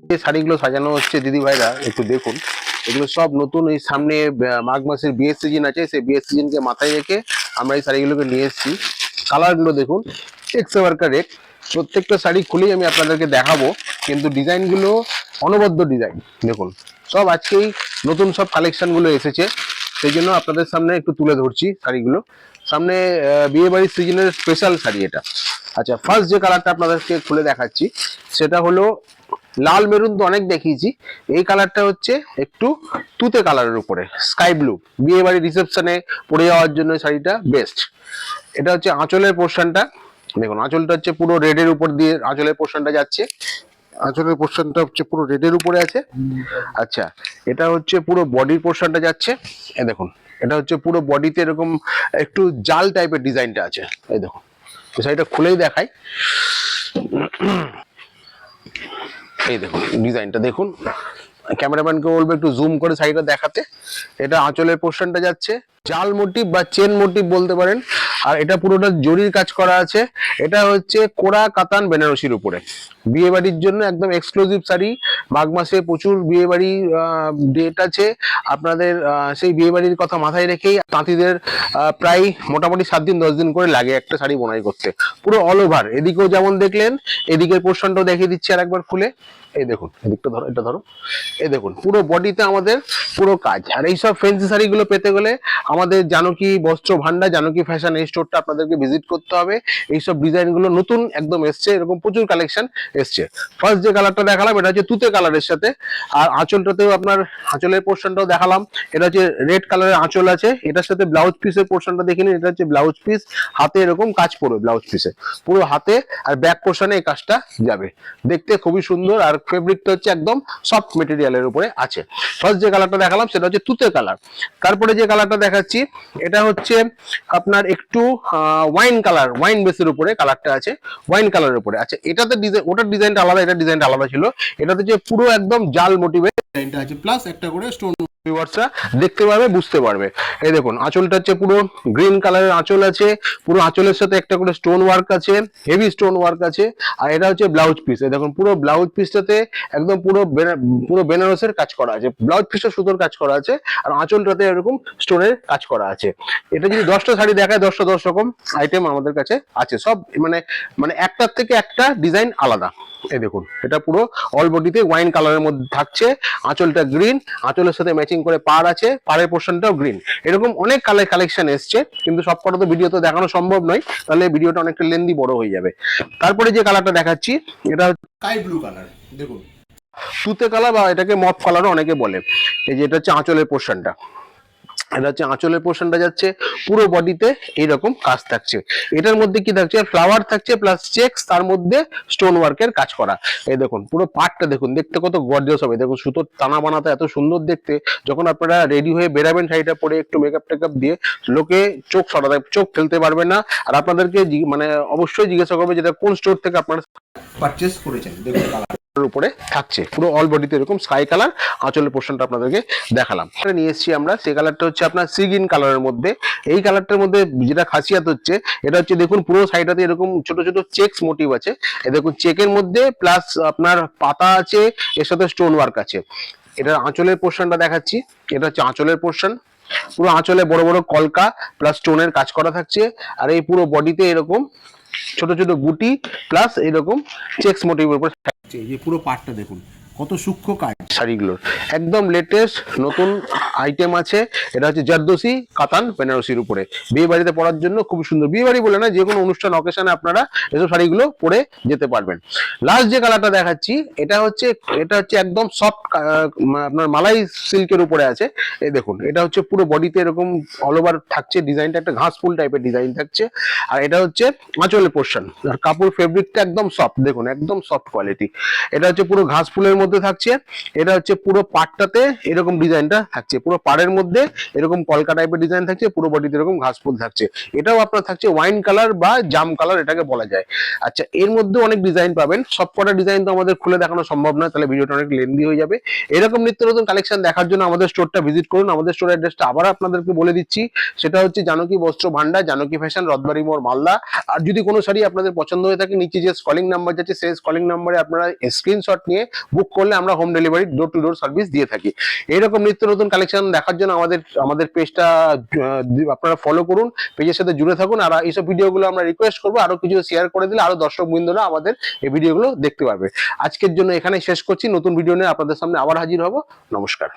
যে শাড়িগুলো সাজানো হচ্ছে দিদি ভাইরা একটু দেখুন, এগুলো সব নতুন। এই সামনে মাঘ মাসের বিয়ের সিজন আছে, সেই বিয়ের সিজনকে মাথায় রেখে আমরা এই শাড়িগুলোকে নিয়ে এসেছি। কালারগুলো দেখুন এক্সেবারকার রেট। প্রত্যেকটা শাড়ি খুলেই আমি আপনাদেরকে দেখাবো, কিন্তু ডিজাইনগুলো অনবদ্য ডিজাইন দেখুন। সব আজকেই নতুন সব কালেকশনগুলো এসেছে, সেই জন্য আপনাদের সামনে একটু তুলে ধরছি শাড়িগুলো। সামনে বিয়ে বাড়ির সিজনের স্পেশাল শাড়ি এটা। আচ্ছা, ফার্স্ট যে কালারটা আপনাদেরকে খুলে দেখাচ্ছি সেটা হলো লাল মেরুন, তো অনেক দেখিয়েছি। এই কালারটা হচ্ছে একটু তুতে কালারের উপরে স্কাই ব্লু, বিয়ে বাড়ির রিসেপশনে পরে যাওয়ার জন্য শাড়িটা বেস্ট। এটা হচ্ছে আঁচলের পোর্শনটা দেখুন, আঁচলটা হচ্ছে পুরো রেডের উপর দিয়ে আঁচলের পোর্শনটা যাচ্ছে। আঁচলের পোর্শনটা হচ্ছে পুরো রেডের উপরে আছে। আচ্ছা, এটা হচ্ছে পুরো বডির পোর্শনটা যাচ্ছে। এই দেখুন, এটা হচ্ছে পুরো বডিতে এরকম একটু জাল টাইপের ডিজাইনটা আছে। এই দেখুন, শাড়িটা খুলেই দেখাই। এই দেখুন ডিজাইনটা দেখুন, ক্যামেরাম্যানকে বলবো একটু জুম করে শাড়িটা দেখাতে। এটা আঁচলের পোর্শনটা যাচ্ছে জাল মোটিভ বা চেন মোটিভ বলতে পারেন, আর এটা পুরোটা জরির কাজ করা আছে। এটা হচ্ছে কোরা কাতান বেনারসির উপরে বিয়ে বাড়ির জন্য একদম এক্সক্লুসিভ শাড়ি। মাঘ মাসে প্রচুর বিয়ে বাড়ি ডেট আছে আপনাদের, সেই বিয়ে বাড়ির কথা মাথায় রেখেই তাঁতিদের প্রায় মোটামুটি 7 দিন 10 দিন করে লাগে একটা শাড়ি বোনাই করতে। পুরো অল ওভার, এদিকেও যেমন দেখলেন এদিকের পোর্শনটাও দেখিয়ে দিচ্ছি আর একবার খুলে। এই দেখুন, এদিকটা ধরো, এটা ধরো। এই দেখুন পুরো বডিতে আমাদের পুরো কাজ। আর এইসব ফ্যান্সি শাড়িগুলো পেতে গেলে আমাদের জানকী বস্ত্র ভান্ডার, জানকী ফ্যাশন, এই স্টোরটা আপনাদেরকে ভিজিট করতে হবে। এইসব ডিজাইনগুলো নতুন একদম এসছে, এরকম প্রচুর কালেকশন এসছে। ফার্স্ট যে কালারটা দেখালাম এটা হচ্ছে তুতে কালারের সাথে, আর আঁচলটাতেও আপনার আঁচলের পোর্শনটাও দেখালাম। এটা হচ্ছে রেড কালারের আঁচল আছে, এটার সাথে ব্লাউজ পিসের পোর্শনটা দেখে নিন। এটা হচ্ছে ব্লাউজ পিস, হাতে এরকম কাজ পড়বে ব্লাউজ পিসে পুরো হাতে, আর ব্যাক পোর্শনে এই কাজটা যাবে। দেখতে খুবই সুন্দর, আর ফেব্রিকটা হচ্ছে একদম সফট মেটেরিয়ালের উপরে আছে। ফার্স্ট যে কালারটা দেখালাম সেটা হচ্ছে তুতে কালার। তারপরে যে কালারটা দেখাচ্ছি এটা হচ্ছে আপনার একটু ওয়াইন কালার, ওয়াইন বেসের উপরে কালারটা আছে, ওয়াইন কালারের উপরে। আচ্ছা, এটাতে ডিজাইন, ওটার ডিজাইনটা আলাদা, এটা ডিজাইনটা আলাদা ছিল। এটাতে যে পুরো একদম জাল মোটিভের ডিজাইনটা আছে, প্লাস একটা করে স্টোন ভিউয়ার্সরা দেখতে পারবে, বুঝতে পারবে। এই দেখুন আঁচলটা হচ্ছে পুরো গ্রিন কালারের আঁচল আছে, পুরো আঁচলের সাথে একটা করে স্টোন ওয়ার্ক আছে, হেভি স্টোন ওয়ার্ক আছে। আর এটা হচ্ছে ব্লাউজ পিস। এই দেখুন পুরো ব্লাউজ পিসটাতে একদম পুরো বেনারসের কাজ করা আছে, ব্লাউজ পিসটা সুতোর কাজ করা আছে, আর আঁচলটাতে এরকম স্টোনের কাজ করা আছে। এটা যদি 10টা শাড়ি দেখায় 10টা 10 রকম আইটেম আমাদের কাছে আছে, সব মানে মানে একটার থেকে একটা ডিজাইন আলাদা। এই দেখুন এটা পুরো অল বডিতে ওয়াইন কালারের মধ্যে থাকছে, আঁচলটা গ্রিন, আঁচলের সাথে ম্যাচিং করে পাড় আছে, পাড়ের পোর্শনটাও গ্রিন। এরকম অনেক কালেকশন এসছে, কিন্তু সব কটা তো ভিডিওতে দেখানো সম্ভব নয়, তাহলে ভিডিওটা অনেকটা লেন্দি বড় হয়ে যাবে। তারপরে যে কালারটা দেখাচ্ছি এটা স্কাই ব্লু কালার। দেখুন তুতে কালার বা এটাকে মফ কালারও অনেকে বলে। এই যে এটা হচ্ছে আঁচলের পোর্শনটা, এটা হচ্ছে আঁচলের পোর্শনটা যাচ্ছে, পুরো বডিতে এইরকম কাজ থাকছে। এটার মধ্যে কি থাকছে, ফ্লাওয়ার থাকছে প্লাস চেকস, তার মধ্যে স্টোন ওয়ার্কের কাজ করা। এই দেখুন পুরো পার্টটা দেখুন, দেখতে কত গর্জিয়াস হবে। দেখুন সুতোর টানা বানাতে এত সুন্দর দেখতে। যখন আপনারা রেডি হয়ে বেরাবেন শাড়িটা পরে একটু মেকআপ টেকআপ দিয়ে, লোকে চোখ সরাতে, চোখ ফেলতে পারবে না। আর আপনাদেরকে মানে অবশ্যই জিজ্ঞাসা করবে যেটা কোন স্টোর থেকে আপনারা পারচেস করেছেন। দেখুন উপরে থাকছে পুরো অল বডিতে এরকম স্কাই কালার, আঁচলের পোর্শনটা আপনাদেরকে দেখালাম। এটা নিয়ে এসেছি আমরা, সেই কালারটা হচ্ছে আপনার সি গ্রিন কালারের মধ্যে। এই কালারটার মধ্যে যেটা খাসিয়াত হচ্ছে, এটা হচ্ছে দেখুন পুরো সাইডটাতে এরকম ছোট ছোট চেকস মোটিভ আছে। এই দেখুন চেকের মধ্যে প্লাস আপনার পাতা আছে, এর সাথে স্টোন ওয়ার্ক আছে। এটার আঁচলের পোর্শনটা দেখাচ্ছি, এটা হচ্ছে আঁচলের পোর্শন, পুরো আঁচলে বড় বড় কলকা প্লাস স্টোনের কাজ করা থাকছে। আর এই পুরো বডিতে এরকম ছোট ছোট বুটি প্লাস এরকম চেকস মোটিভের উপর থাকছে। এই যে পুরো পার্টটা দেখুন কত সূক্ষ্ম কাজ শাড়িগুলোর, একদম লেটেস্ট নতুন আইটেম আছে। এটা হচ্ছে জারদোসি কাতান বেনারসির উপরে, বিয়ে বাড়িতে পরার জন্য খুব সুন্দর। বিয়ে বাড়ি বলে না, যে কোনো অনুষ্ঠান অকেশনে আপনারা এসব শাড়িগুলো পরে যেতে পারবেন। লাস্ট যে কালারটা দেখাচ্ছি এটা হচ্ছে একদম সফট আপনার মালাই সিল্কের উপরে আছে। এই দেখুন এটা হচ্ছে পুরো বডিতে এরকম অল ওভার থাকছে, ডিজাইনটা একটা ঘাস ফুল টাইপের ডিজাইন থাকছে। আর এটা হচ্ছে আঁচলের পোর্শন, আর কাপড় ফেব্রিকটা একদম সফট, দেখুন একদম সফট কোয়ালিটি। এটা হচ্ছে পুরো ঘাস ফুলের মধ্যে থাকছে। এটা হচ্ছে পুরো পাড়টাতে এরকম ডিজাইনটা থাকছে, পুরো পাড়ের মধ্যে এরকম কলকা টাইপের ডিজাইন থাকছে, পুরো বডিতে এরকম ঘাস ফুল থাকছে। এটাও আপনার থাকছে ওয়াইন কালার বা জাম কালার এটাকে বলা যায়। আচ্ছা, এর মধ্যে অনেক ডিজাইন পাবেন, সবকটা ডিজাইন তো আমাদের খুলে দেখানো সম্ভব নয়, তাহলে ভিডিওটা অনেক লেন্দি হয়ে যাবে। এরকম নিত্য নতুন কালেকশন দেখার জন্য আমাদের স্টোরটা ভিজিট করুন। আমাদের স্টোর অ্যাড্রেসটা আবার আপনাদেরকে বলে দিচ্ছি, সেটা হচ্ছে জানকী বস্ত্র ভান্ডার, জানকী ফ্যাশন, রথবাড়ি মোড়, মালদা। আর যদি কোনো শাড়ি আপনাদের পছন্দ হয়ে থাকে, নিচে যে কলিং নাম্বার যাচ্ছে সেই কলিং নাম্বারে আপনারা স্ক্রিনশট নিয়ে বুক করলে আমরা home delivery door to door service দিয়ে থাকি। এইরকম নিত্য নতুন কালেকশন দেখার জন্য আমাদের পেজটা আপনারা ফলো করুন, পেজের সাথে জুড়ে থাকুন। আর এইসব ভিডিওগুলো আমরা রিকোয়েস্ট করবো আরো কিছু শেয়ার করে দিলে আরো দর্শক বৃন্দরা আমাদের এই ভিডিওগুলো দেখতে পারবে। আজকের জন্য এখানে শেষ করছি, নতুন ভিডিও নিয়ে আপনাদের সামনে আবার হাজির হব। নমস্কার।